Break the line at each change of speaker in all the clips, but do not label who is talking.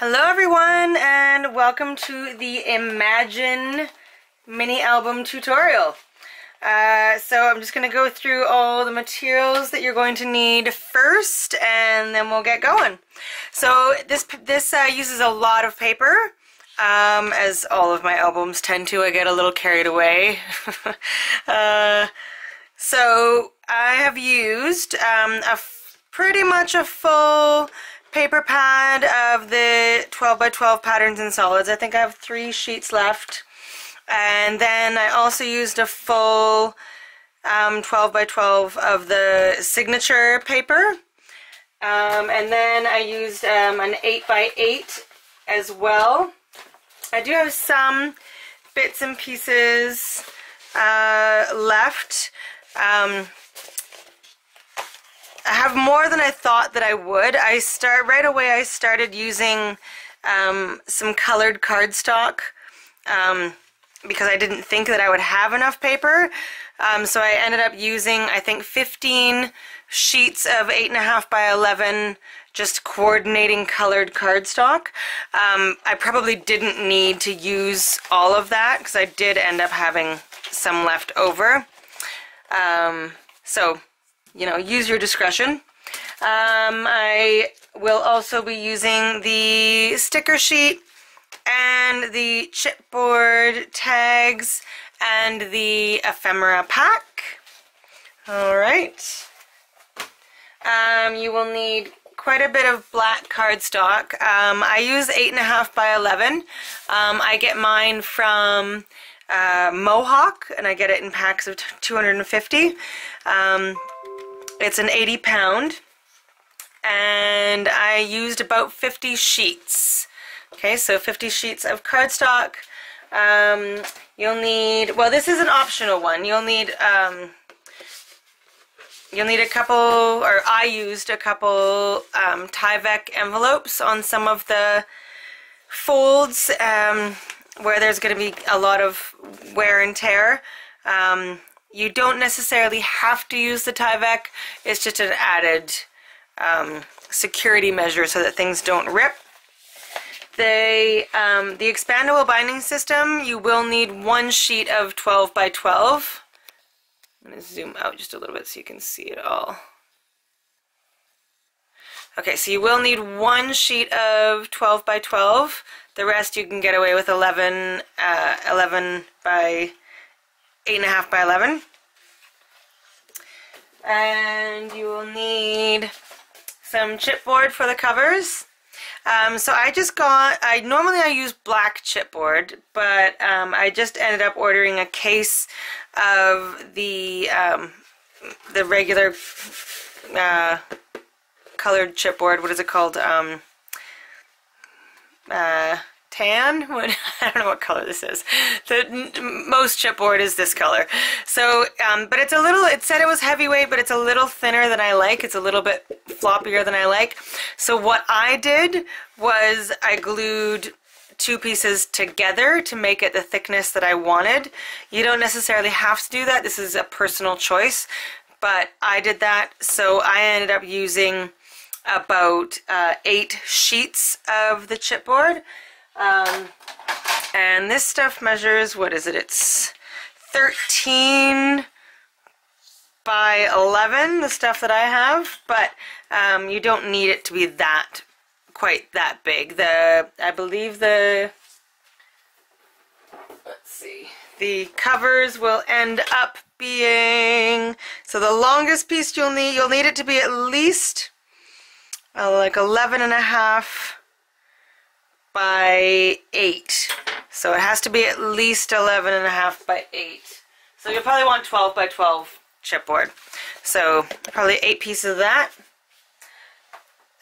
Hello everyone and welcome to the Imagine mini album tutorial. So I'm just going to go through all the materials that you're going to need first and then we'll get going. So this uses a lot of paper, as all of my albums tend to. I get a little carried away. So I have used pretty much a full paper pad of the 12 by 12 patterns and solids. I think I have 3 sheets left. And then I also used a full 12 by 12 of the signature paper. And then I used an 8 by 8 as well. I do have some bits and pieces left. I have more than I thought that I would. Right away I started using some colored cardstock because I didn't think that I would have enough paper. So I ended up using, I think, 15 sheets of 8.5 by 11 just coordinating colored cardstock. I probably didn't need to use all of that because I did end up having some left over. So, you know, use your discretion. I will also be using the sticker sheet and the chipboard tags and the ephemera pack. Alright. You will need quite a bit of black cardstock. I use 8.5 by 11. I get mine from Mohawk and I get it in packs of 250. It's an 80 pound and I used about 50 sheets. Okay, so 50 sheets of cardstock. You'll need, well, this is an optional one. You'll need a couple, or I used a couple Tyvek envelopes on some of the folds where there's going to be a lot of wear and tear. You don't necessarily have to use the Tyvek. It's just an added security measure so that things don't rip. The expandable binding system, you will need 1 sheet of 12 by 12. I'm going to zoom out just a little bit so you can see it all. Okay, so you will need 1 sheet of 12 by 12. The rest you can get away with 11 by 8.5 by 11. And you will need some chipboard for the covers. So normally I use black chipboard, but I just ended up ordering a case of the regular colored chipboard. What is it called? Tan? I don't know what color this is. Most chipboard is this color. So, but it's a little, it said it was heavyweight, but it's a little thinner than I like. It's a little bit floppier than I like. So what I did was I glued 2 pieces together to make it the thickness that I wanted. You don't necessarily have to do that. This is a personal choice, but I did that. So I ended up using about 8 sheets of the chipboard. And this stuff measures, what is it? It's 13 by 11, the stuff that I have, but you don't need it to be quite that big. I believe let's see, the covers will end up being, so the longest piece you'll need it to be at least like 11.5 by 8. So it has to be at least 11.5 by 8. So you'll probably want 12 by 12 chipboard. So probably 8 pieces of that.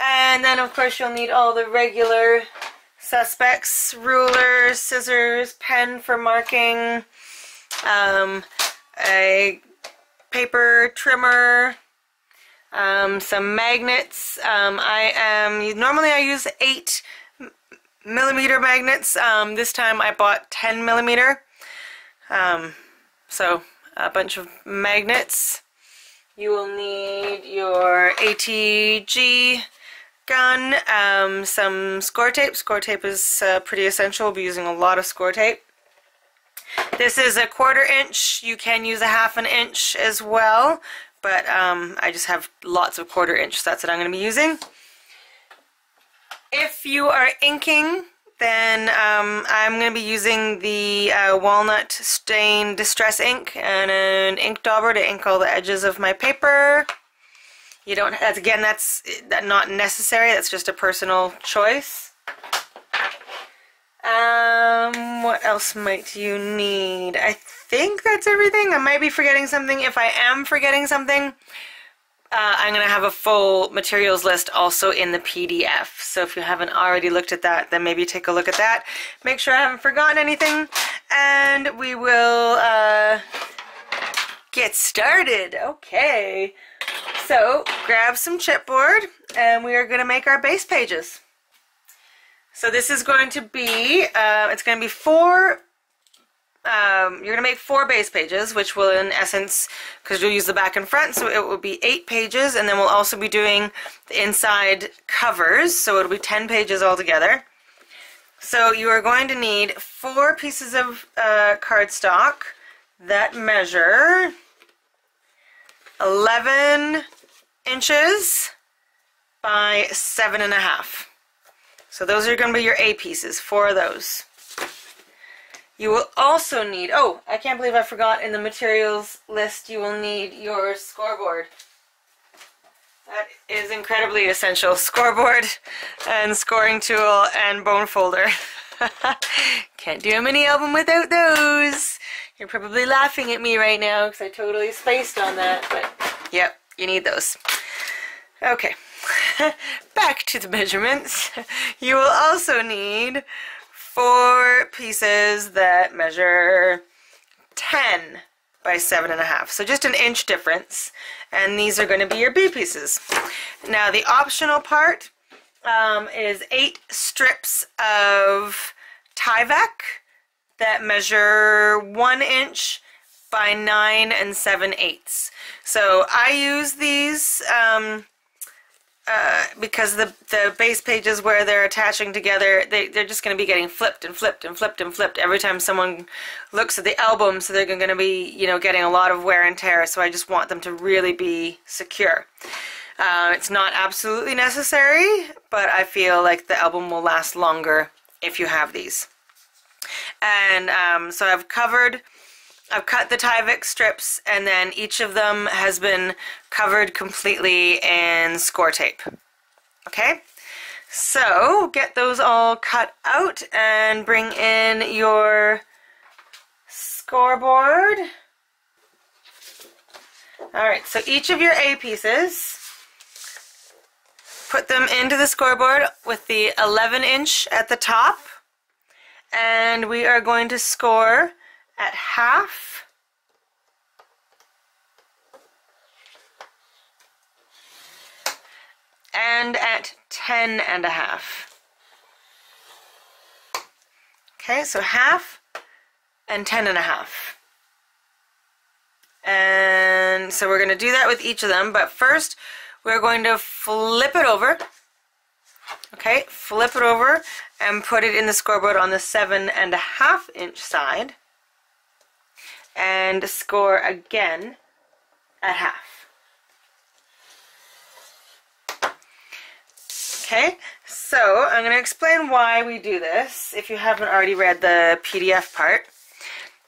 And then of course you'll need all the regular suspects: ruler, scissors, pen for marking, a paper trimmer, some magnets. Normally I use 8mm magnets. This time I bought 10mm. So a bunch of magnets. You will need your ATG gun, some score tape. Score tape is pretty essential. We'll be using a lot of score tape. This is a 1/4 inch. You can use a 1/2 inch as well, but I just have lots of 1/4 inch, so that's what I'm going to be using. If you are inking, then I'm going to be using the Walnut Stain Distress ink and an ink dauber to ink all the edges of my paper. You don't, that's not necessary, that's just a personal choice. What else might you need? I think that's everything. I might be forgetting something. If I am forgetting something, I'm going to have a full materials list also in the PDF. So if you haven't already looked at that, then maybe take a look at that. Make sure I haven't forgotten anything, and we will get started. Okay. So grab some chipboard, and we are going to make our base pages. So this is going to be, it's going to be you're going to make 4 base pages, which will in essence, because you'll use the back and front, so it will be 8 pages, and then we'll also be doing the inside covers, so it'll be 10 pages altogether. So you are going to need 4 pieces of cardstock that measure 11 inches by 7.5. So those are going to be your A pieces, 4 of those. You will also need, oh, I can't believe I forgot, in the materials list you will need your scoreboard. That is incredibly essential. Scoreboard and scoring tool and bone folder. Can't do a mini album without those. You're probably laughing at me right now because I totally spaced on that, but yep, you need those. Okay. Back to the measurements. You will also need 4 pieces that measure 10 by 7.5. So just an inch difference. And these are going to be your B pieces. Now the optional part is 8 strips of Tyvek that measure 1 inch by 9 7/8. So I use these because the base pages where they're attaching together, they're just going to be getting flipped and flipped and flipped and flipped every time someone looks at the album, so they're going to be, you know, getting a lot of wear and tear, so I just want them to really be secure. It's not absolutely necessary, but I feel like the album will last longer if you have these. And so I've cut the Tyvek strips, and then each of them has been covered completely in score tape. Okay, so get those all cut out and bring in your scoreboard. Alright, so each of your A pieces, put them into the scoreboard with the 11 inch at the top, and we are going to score at 1/2 and at 10.5. Okay, so 1/2 and 10.5. And so we're going to do that with each of them, but first we're going to flip it over. Okay, flip it over and put it in the scoreboard on the 7.5 inch side, and score again at 1/2. Okay, so I'm going to explain why we do this if you haven't already read the PDF part.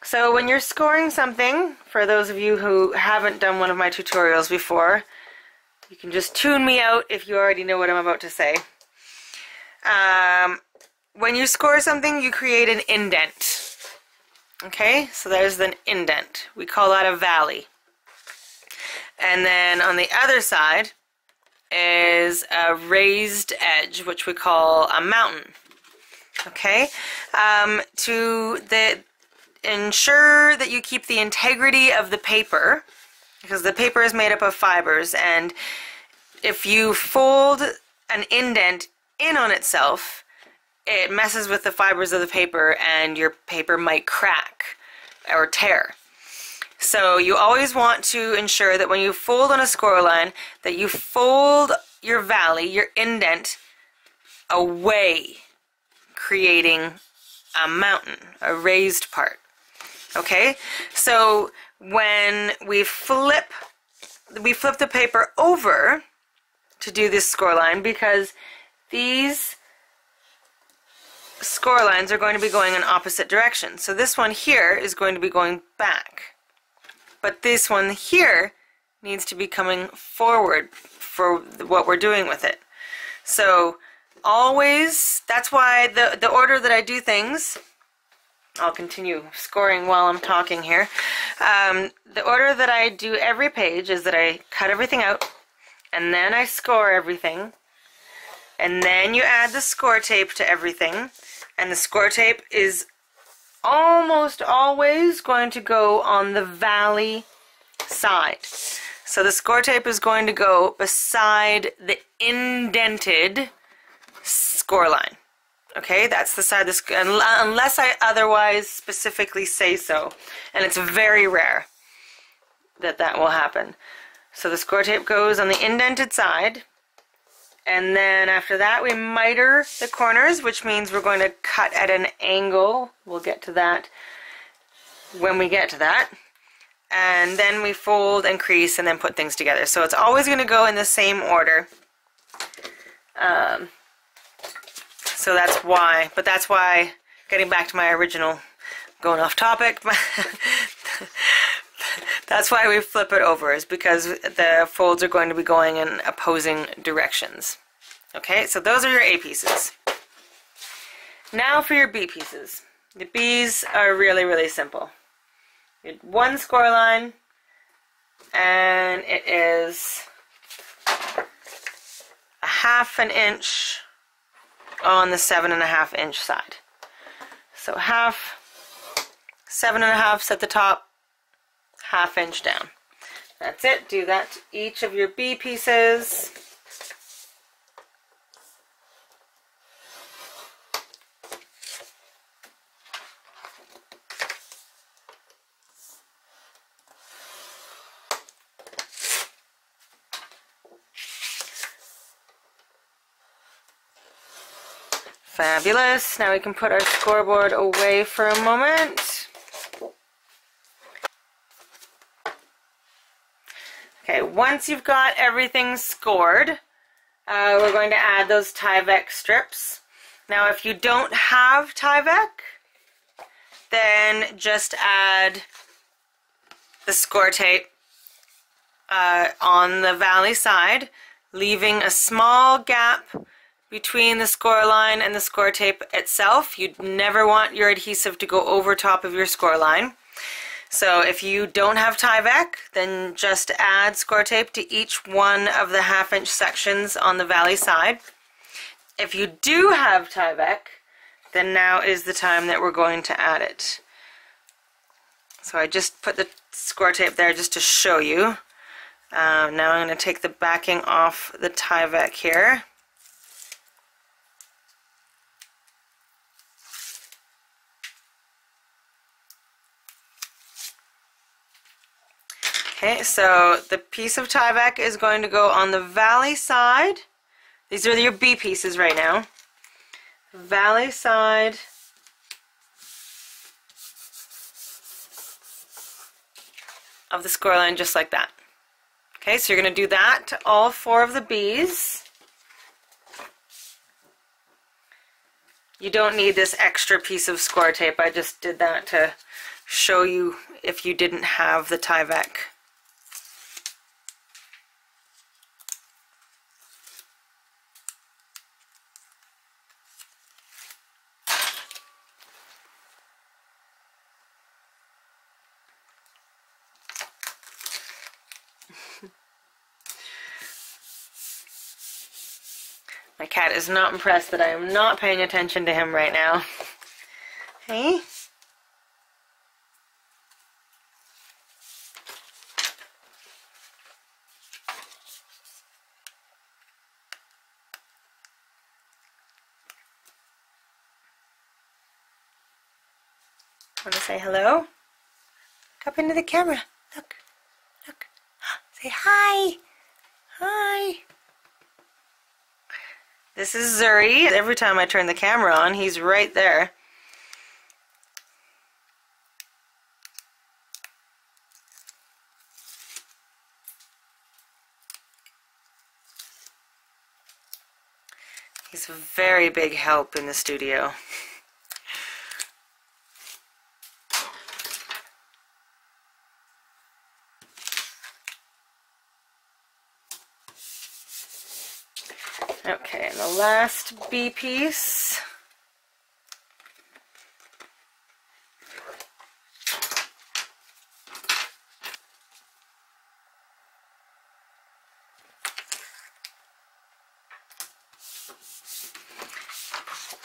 So when you're scoring something, for those of you who haven't done one of my tutorials before, you can just tune me out if you already know what I'm about to say. When you score something, you create an indent. Okay, so there's an indent. We call that a valley. And then on the other side is a raised edge, which we call a mountain. Okay, to ensure that you keep the integrity of the paper, because the paper is made up of fibers, and if you fold an indent in on itself, it messes with the fibers of the paper and your paper might crack or tear. So you always want to ensure that when you fold on a score line, that you fold your valley, your indent, away, creating a mountain, a raised part. Okay, so when we flip the paper over to do this score line, because these score lines are going to be going in opposite directions. So this one here is going to be going back, but this one here needs to be coming forward for what we're doing with it. So always, that's why the order that I do things, I'll continue scoring while I'm talking here. The order that I do every page is that I cut everything out, and then I score everything, and then you add the score tape to everything, and the score tape is almost always going to go on the valley side. So the score tape is going to go beside the indented score line. Okay, that's the side, unless I otherwise specifically say so, and it's very rare that that will happen. So the score tape goes on the indented side, and then after that we miter the corners, which means we're going to cut at an angle. We'll get to that when we get to that. And then we fold and crease and then put things together. So it's always going to go in the same order. So that's why, getting back to my original, going off topic, that's why we flip it over, is because the folds are going to be going in opposing directions. Okay, so those are your A pieces. Now for your B pieces. The B's are really, really simple. You have one score line, and it is a 1/2 inch on the 7.5 inch side. So 1/2, 7.5 at the top, 1/2 inch down. That's it. Do that to each of your B pieces. Fabulous. Now we can put our scoreboard away for a moment. Okay, once you've got everything scored, we're going to add those Tyvek strips. Now if you don't have Tyvek, then just add the score tape on the valley side, leaving a small gap between the score line and the score tape itself. You'd never want your adhesive to go over top of your score line. So if you don't have Tyvek, then just add score tape to each one of the 1/2 inch sections on the valley side. If you do have Tyvek, then now is the time that we're going to add it. So I just put the score tape there just to show you. Now I'm going to take the backing off the Tyvek here. Okay, so the piece of Tyvek is going to go on the valley side. These are your B pieces right now. Valley side. Of the score line, just like that. Okay, so you're going to do that to all 4 of the B's. You don't need this extra piece of score tape. I just did that to show you if you didn't have the Tyvek. My cat is not impressed that I am not paying attention to him right now. Hey? Want to say hello? Up into the camera. Look. Look. Say hi. Hi. This is Zuri. Every time I turn the camera on, he's right there. He's a very big help in the studio. Okay, and the last B piece.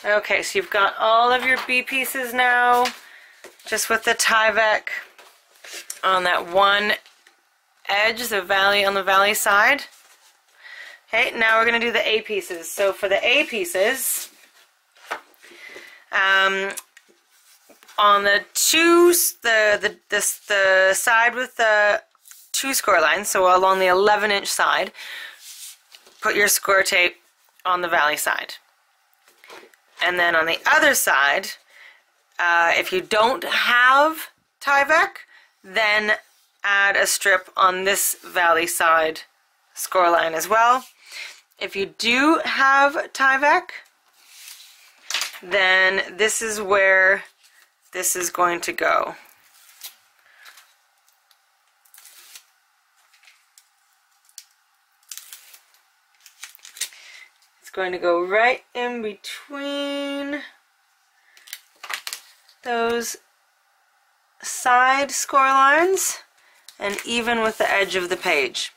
Okay, so you've got all of your B pieces now, just with the Tyvek on that one edge, the valley on the valley side. Okay, now we're going to do the A pieces. So for the A pieces, on the the side with the 2 score lines, so along the 11-inch side, put your score tape on the valley side. And then on the other side, if you don't have Tyvek, then add a strip on this valley side score line as well. If you do have Tyvek, then this is where this is going to go. It's going to go right in between those side score lines and even with the edge of the page.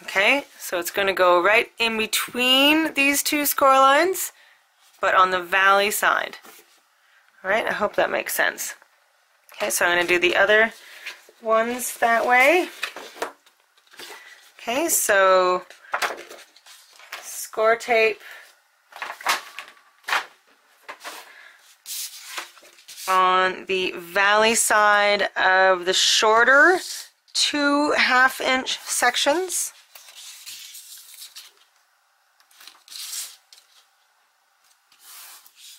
Okay, so it's going to go right in between these 2 score lines, but on the valley side. Alright, I hope that makes sense. Okay, so I'm going to do the other ones that way. Okay, so score tape on the valley side of the shorter 2 half-inch sections.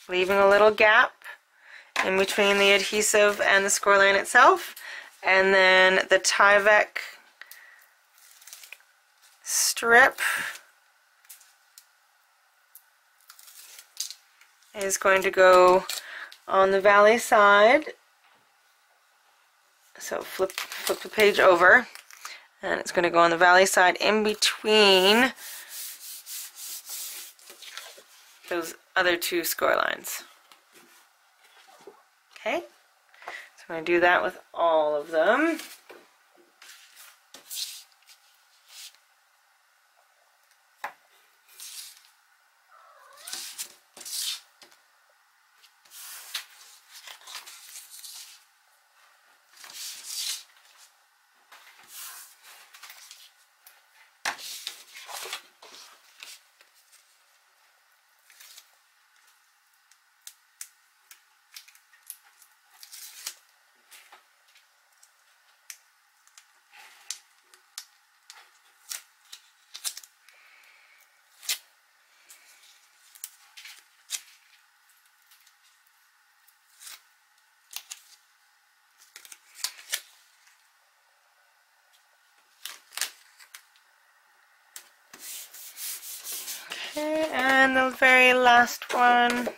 Leaving a little gap in between the adhesive and the score line itself. And then the Tyvek strip is going to go on the valley side. So flip the page over, and it's going to go on the valley side in between those other 2 score lines. Okay, so I'm going to do that with all of them. Okay, and the very last one.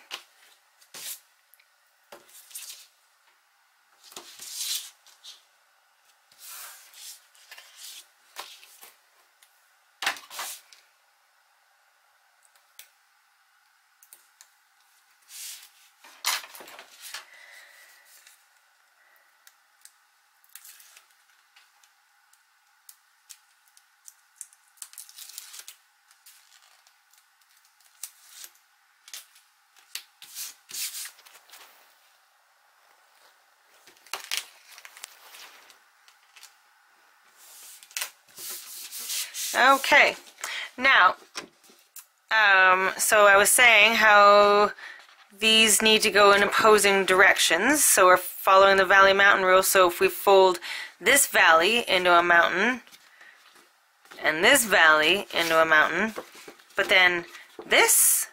Okay, now So I was saying how these need to go in opposing directions. So we're following the valley mountain rule. So if we fold this valley into a mountain and this valley into a mountain, but then this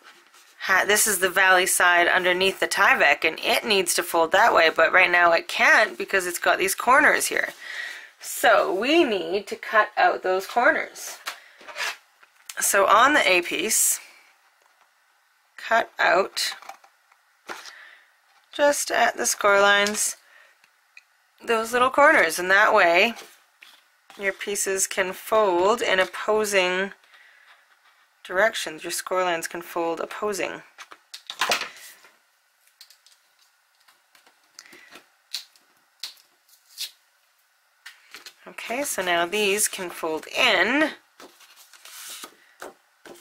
is the valley side underneath the Tyvek, and it needs to fold that way, but right now it can't because it's got these corners here. So we need to cut out those corners. So on the A piece, cut out just at the score lines those little corners, and that way your pieces can fold in opposing directions. Your score lines can fold opposing. Okay, so now these can fold in,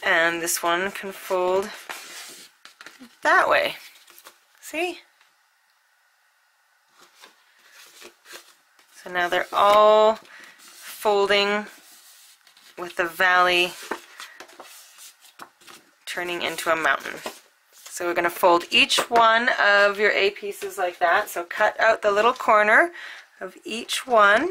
and this one can fold that way. See? So now they're all folding with the valley turning into a mountain. So we're going to fold each one of your A pieces like that. So cut out the little corner of each one.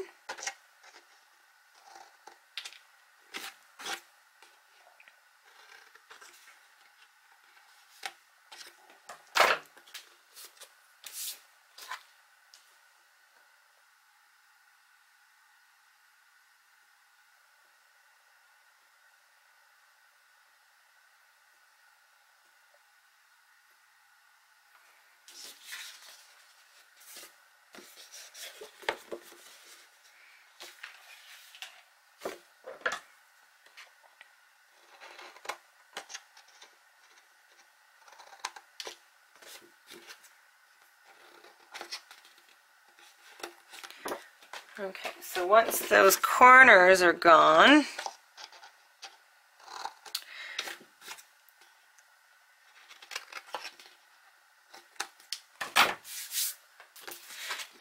Okay, so once those corners are gone,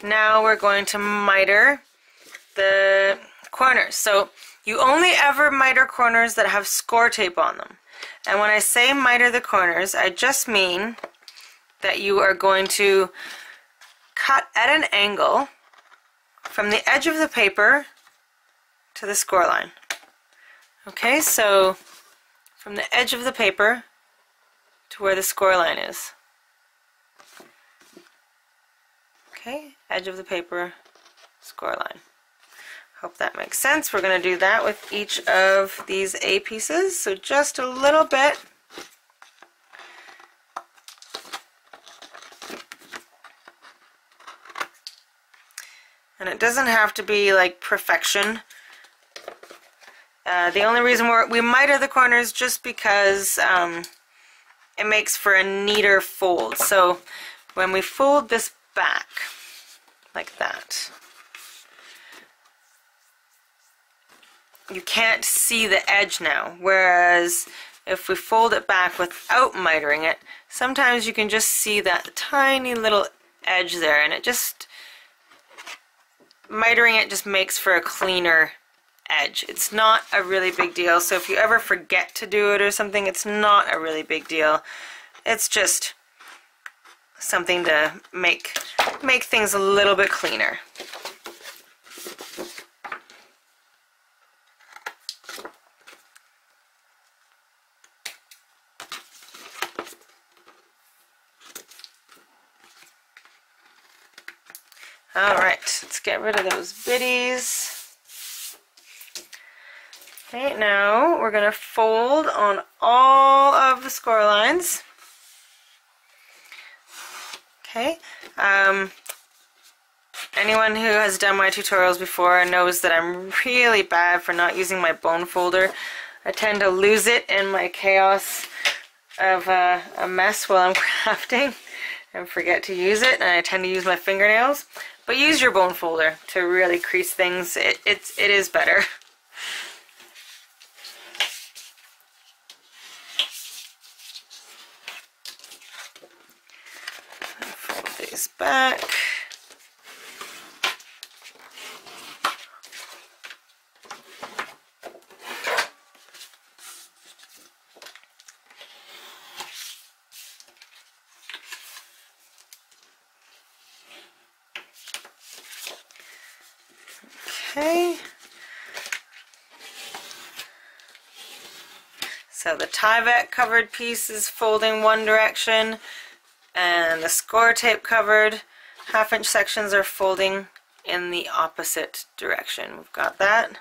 now we're going to miter the corners. So you only ever miter corners that have score tape on them. And when I say miter the corners, I just mean that you are going to cut at an angle from the edge of the paper to the score line. Okay, so from the edge of the paper to where the score line is. Okay, edge of the paper, score line. Hope that makes sense. We're going to do that with each of these A pieces, so just a little bit. And it doesn't have to be like perfection. The only reason we miter the corners just because it makes for a neater fold. So when we fold this back like that, you can't see the edge now, whereas if we fold it back without mitering it, sometimes you can just see that tiny little edge there, and it just, mitering it just makes for a cleaner edge. It's not a really big deal, so if you ever forget to do it or something, it's not a really big deal. It's just something to make things a little bit cleaner. Alright, let's get rid of those biddies. Okay, now we're going to fold on all of the score lines. Okay, anyone who has done my tutorials before knows that I'm really bad for not using my bone folder. I tend to lose it in my chaos of a mess while I'm crafting and forget to use it, and I tend to use my fingernails. But use your bone folder to really crease things. It is better. Fold these back. Okay. So the Tyvek covered piece is folding one direction, and the score tape covered half-inch sections are folding in the opposite direction. We've got that.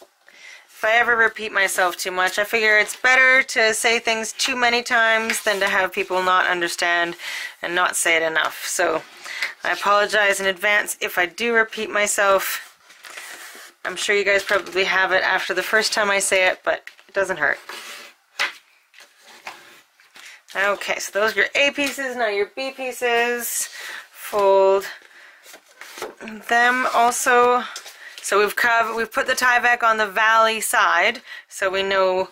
If I ever repeat myself too much, I figure it's better to say things too many times than to have people not understand and not say it enough. So I apologize in advance if I do repeat myself. I'm sure you guys probably have it after the first time I say it, but it doesn't hurt. Okay, so those are your A pieces. Now your B pieces. Fold them also. So we've put the Tyvek on the valley side, so we know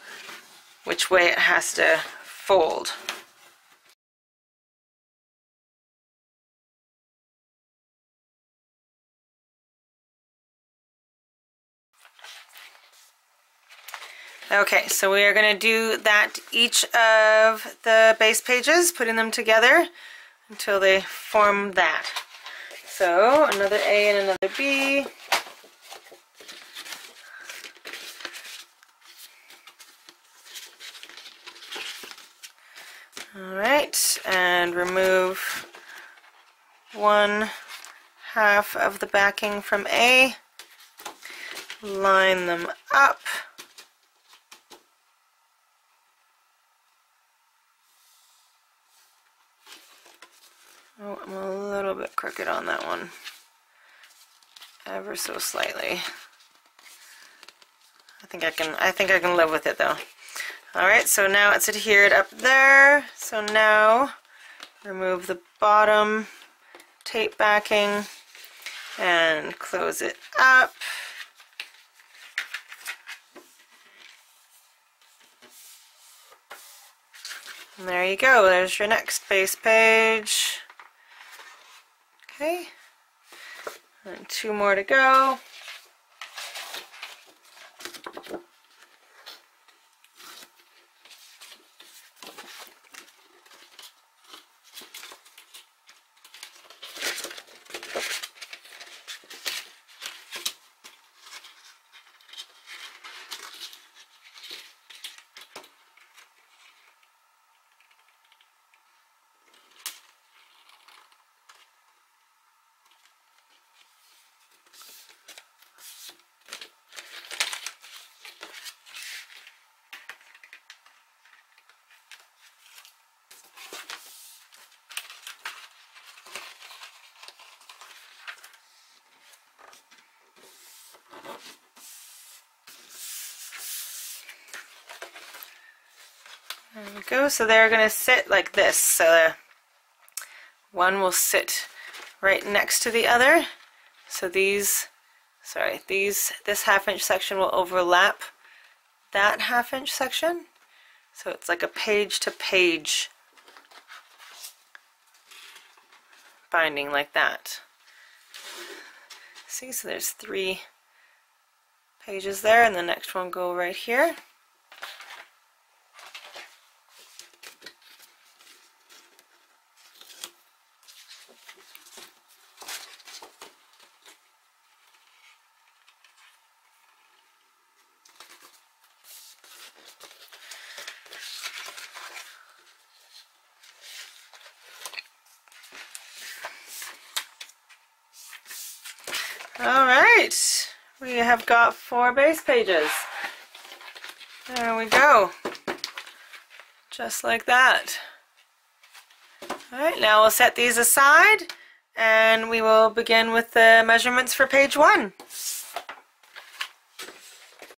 which way it has to fold. Okay, so we are going to do that each of the base pages, putting them together until they form that. So another A and another B. Alright, and remove one half of the backing from A. Line them up. Oh, I'm a little bit crooked on that one. Ever so slightly. I think I can live with it though. Alright, so now it's adhered up there. So now remove the bottom tape backing and close it up. And there you go, there's your next base page. Okay, and two more to go. There we go. So they're going to sit like this. So one will sit right next to the other. So this half-inch section will overlap that half-inch section. So it's like a page-to-page binding like that. See, so there's 3 pages there, and the next one go right here. Alright, we have got 4 base pages. There we go. Just like that. Alright, now we'll set these aside and we will begin with the measurements for page 1.